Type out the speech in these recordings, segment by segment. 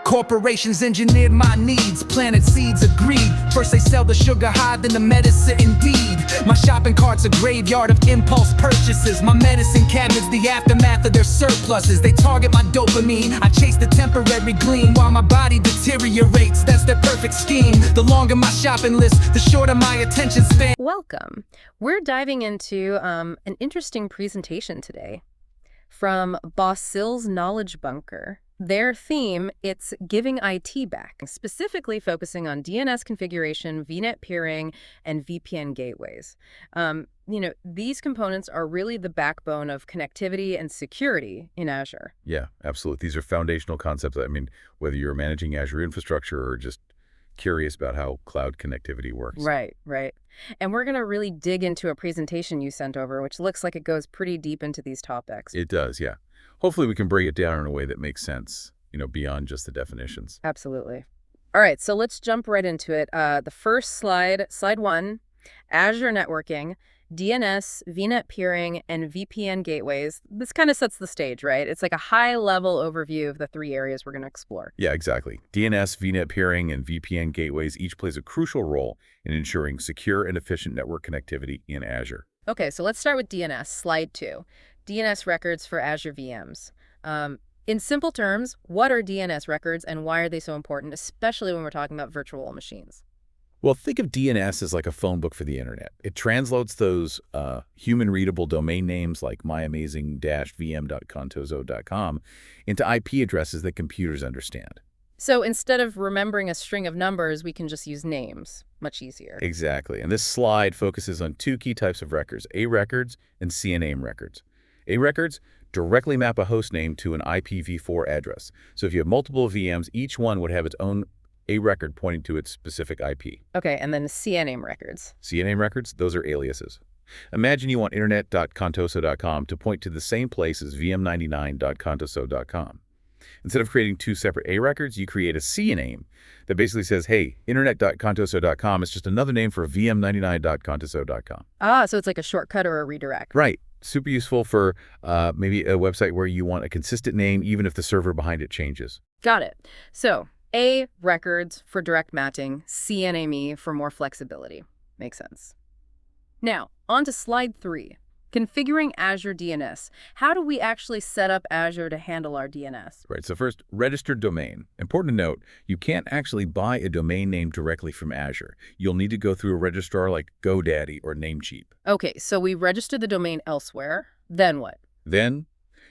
Corporations engineered my needs, planted seeds of greed. First they sell the sugar high, then the medicine indeed. My shopping cart's a graveyard of impulse purchases. My medicine cabinet's the aftermath of their surpluses. They target my dopamine, I chase the temporary gleam while my body deteriorates. That's their perfect scheme. The longer my shopping list, the shorter my attention span. Welcome. We're diving into an interesting presentation today from Boss Sill's Knowledge Bunker. Their theme, it's giving IT back, specifically focusing on DNS configuration, VNet peering, and VPN gateways. These components are really the backbone of connectivity and security in Azure. Yeah, absolutely. These are foundational concepts. I mean, whether you're managing Azure infrastructure or just curious about how cloud connectivity works. Right. And we're going to really dig into a presentation you sent over, which looks like it goes pretty deep into these topics. It does, yeah. Hopefully we can break it down in a way that makes sense, beyond just the definitions. Absolutely. All right, so let's jump right into it. The first slide 1, Azure networking, DNS, VNet peering, and VPN gateways. This kind of sets the stage, right? It's like a high-level overview of the three areas we're going to explore. Yeah, exactly. DNS, VNet peering, and VPN gateways each plays a crucial role in ensuring secure and efficient network connectivity in Azure. Okay, so let's start with DNS, slide 2. DNS records for Azure VMs. In simple terms, what are DNS records and why are they so important, especially when we're talking about virtual machines? Well, think of DNS as like a phone book for the internet. It translates those human-readable domain names like myamazing-vm.contoso.com into IP addresses that computers understand. So instead of remembering a string of numbers, we can just use names. Much easier. Exactly. And this slide focuses on two key types of records, A records and CNAME records. A records directly map a host name to an IPv4 address. So if you have multiple VMs, each one would have its own A record pointing to its specific IP. Okay, and then CNAME records. CNAME records, those are aliases. Imagine you want internet.contoso.com to point to the same place as vm99.contoso.com. Instead of creating two separate A records, you create a CNAME that basically says, hey, internet.contoso.com is just another name for vm99.contoso.com. Ah, so it's like a shortcut or a redirect. Right. Super useful for maybe a website where you want a consistent name, even if the server behind it changes. Got it. So A records for direct matching, CNAME for more flexibility. Makes sense. Now, on to slide 3. Configuring Azure DNS. How do we actually set up Azure to handle our DNS? Right. So first, registered domain. Important to note, you can't actually buy a domain name directly from Azure. You'll need to go through a registrar like GoDaddy or Namecheap. Okay, so we register the domain elsewhere. Then what? Then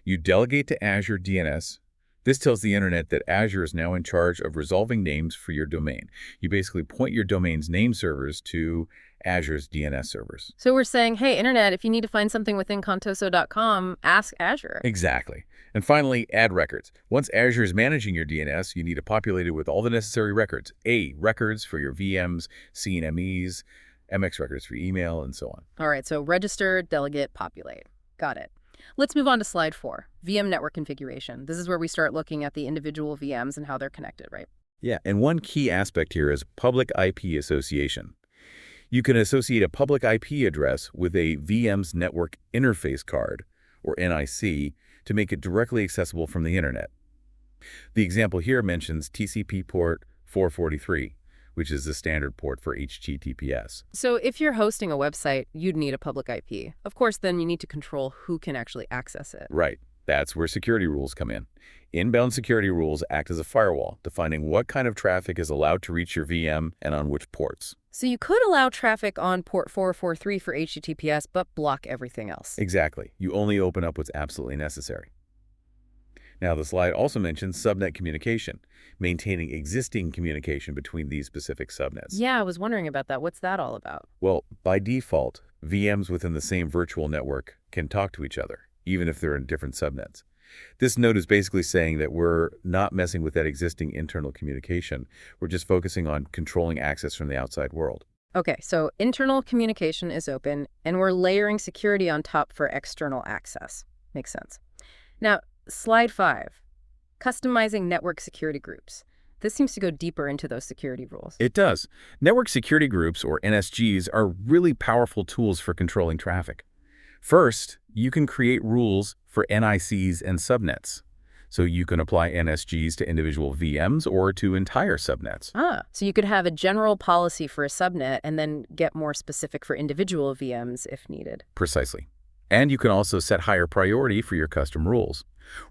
you delegate to Azure DNS. This tells the internet that Azure is now in charge of resolving names for your domain. You basically point your domain's name servers to Azure's DNS servers. So we're saying, hey, internet, if you need to find something within contoso.com, ask Azure. Exactly. And finally, add records. Once Azure is managing your DNS, you need to populate it with all the necessary records. A, records for your VMs, CNMEs, MX records for email, and so on. All right, so register, delegate, populate. Got it. Let's move on to slide 4, VM network configuration. This is where we start looking at the individual VMs and how they're connected, right? Yeah, and one key aspect here is public IP association. You can associate a public IP address with a VM's network interface card, or NIC, to make it directly accessible from the internet. The example here mentions TCP port 443, which is the standard port for HTTPS. So if you're hosting a website, you'd need a public IP. Of course, then you need to control who can actually access it. Right. That's where security rules come in. Inbound security rules act as a firewall, defining what kind of traffic is allowed to reach your VM and on which ports. So you could allow traffic on port 443 for HTTPS, but block everything else. Exactly. You only open up what's absolutely necessary. Now, the slide also mentions subnet communication, maintaining existing communication between these specific subnets. Yeah, I was wondering about that. What's that all about? Well, by default, VMs within the same virtual network can talk to each other, even if they're in different subnets. This note is basically saying that we're not messing with that existing internal communication. We're just focusing on controlling access from the outside world. Okay, so internal communication is open, and we're layering security on top for external access. Makes sense. Now, slide 5, customizing network security groups. This seems to go deeper into those security rules. It does. Network security groups, or NSGs, are really powerful tools for controlling traffic. First, you can create rules for NICs and subnets. So you can apply NSGs to individual VMs or to entire subnets. So you could have a general policy for a subnet and then get more specific for individual VMs if needed. Precisely. And you can also set higher priority for your custom rules.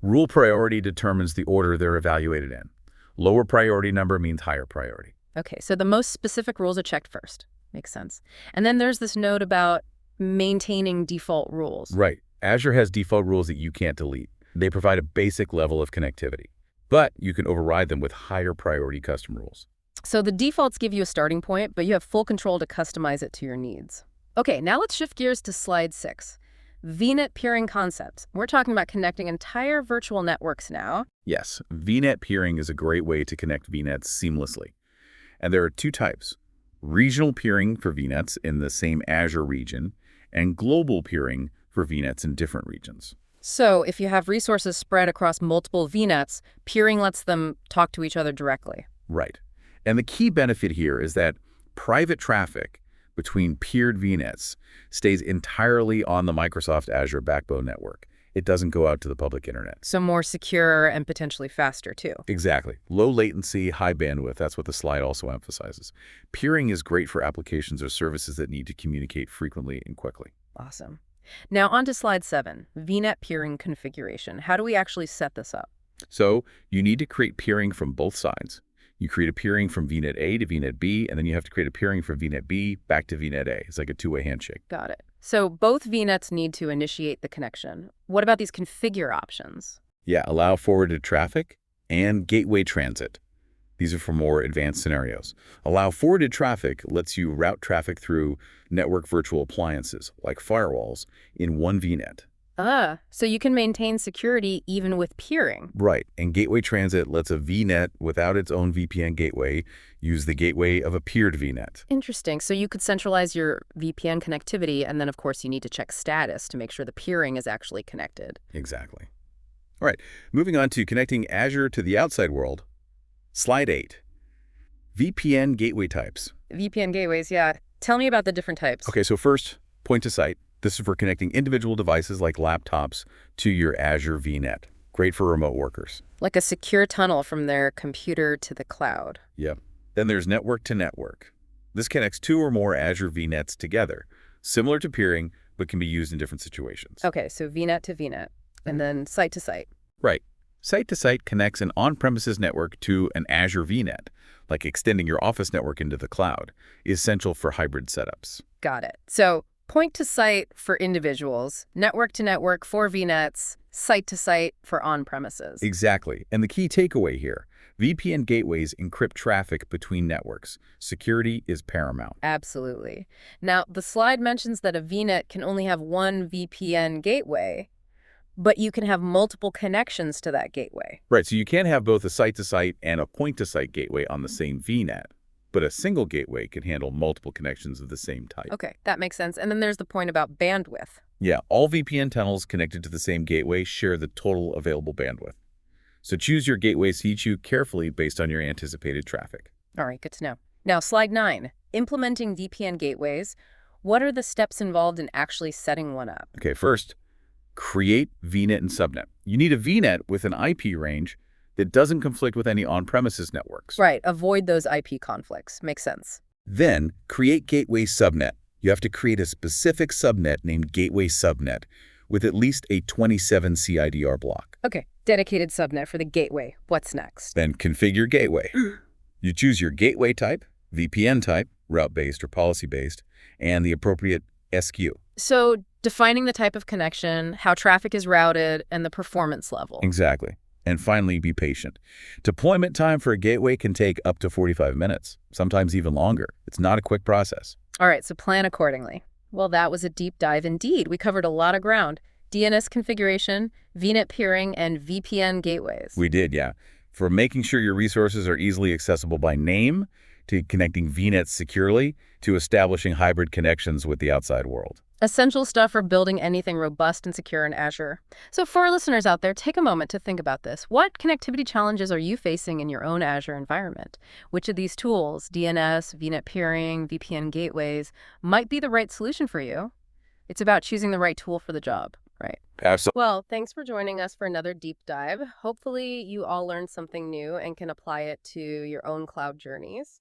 Rule priority determines the order they're evaluated in. Lower priority number means higher priority. Okay, so the most specific rules are checked first. Makes sense. And then there's this note about maintaining default rules. Right. Azure has default rules that you can't delete. They provide a basic level of connectivity, but you can override them with higher priority custom rules. So the defaults give you a starting point, but you have full control to customize it to your needs. Okay, now let's shift gears to slide 6. VNet peering concepts. We're talking about connecting entire virtual networks now. Yes, VNet peering is a great way to connect VNets seamlessly. And there are two types: regional peering for VNets in the same Azure region, and global peering for VNets in different regions. So if you have resources spread across multiple VNets, peering lets them talk to each other directly. Right. And the key benefit here is that private traffic between peered VNets stays entirely on the Microsoft Azure backbone network. It doesn't go out to the public internet. So more secure and potentially faster, too. Exactly. Low latency, high bandwidth. That's what the slide also emphasizes. Peering is great for applications or services that need to communicate frequently and quickly. Awesome. Now on to slide 7, VNet peering configuration. How do we actually set this up? So you need to create peering from both sides. You create a peering from VNet A to VNet B, and then you have to create a peering from VNet B back to VNet A. It's like a two-way handshake. Got it. So both VNets need to initiate the connection. What about these configure options? Yeah, allow forwarded traffic and gateway transit. These are for more advanced scenarios. Allow forwarded traffic lets you route traffic through network virtual appliances, like firewalls, in one VNet. So you can maintain security even with peering. Right, and gateway transit lets a VNet without its own VPN gateway use the gateway of a peered VNet. Interesting. So you could centralize your VPN connectivity, and then, of course, you need to check status to make sure the peering is actually connected. Exactly. All right, moving on to connecting Azure to the outside world. Slide 8. VPN gateway types. VPN gateways, yeah. Tell me about the different types. Okay, so first, point to site. This is for connecting individual devices like laptops to your Azure VNet. Great for remote workers. Like a secure tunnel from their computer to the cloud. Yep. Then there's network to network. This connects 2 or more Azure VNets together, similar to peering, but can be used in different situations. Okay, so VNet to VNet, and then site to site. Right. Site to site connects an on-premises network to an Azure VNet, like extending your office network into the cloud, is essential for hybrid setups. Got it. So point to site for individuals, network to network for VNets, site to site for on-premises. Exactly. And the key takeaway here, VPN gateways encrypt traffic between networks. Security is paramount. Absolutely. Now, the slide mentions that a VNet can only have one VPN gateway, but you can have multiple connections to that gateway. Right, so you can't have both a site-to-site and a point-to-site gateway on the same VNet, but a single gateway can handle multiple connections of the same type. Okay, that makes sense. And then there's the point about bandwidth. Yeah, all VPN tunnels connected to the same gateway share the total available bandwidth. So choose your gateway CHU carefully based on your anticipated traffic. All right, good to know. Now, slide 9, implementing VPN gateways. What are the steps involved in actually setting one up? Okay, first, create VNet and subnet. You need a VNet with an IP range that doesn't conflict with any on-premises networks. Right, avoid those IP conflicts. Makes sense. Then, create gateway subnet. You have to create a specific subnet named gateway subnet with at least a 27 CIDR block. Okay, dedicated subnet for the gateway. What's next? Then configure gateway. You choose your gateway type, VPN type, route-based or policy-based, and the appropriate SKU. So defining the type of connection, how traffic is routed, and the performance level. Exactly. And finally, be patient. Deployment time for a gateway can take up to 45 minutes, sometimes even longer. It's not a quick process. All right, so plan accordingly. Well, that was a deep dive indeed. We covered a lot of ground. DNS configuration, VNet peering, and VPN gateways. We did, yeah. From making sure your resources are easily accessible by name, to connecting VNets securely, to establishing hybrid connections with the outside world. Essential stuff for building anything robust and secure in Azure. So for our listeners out there, take a moment to think about this. What connectivity challenges are you facing in your own Azure environment? Which of these tools, DNS, VNet peering, VPN gateways, might be the right solution for you? It's about choosing the right tool for the job. Right. Absolutely. Well, thanks for joining us for another deep dive. Hopefully, you all learned something new and can apply it to your own cloud journeys.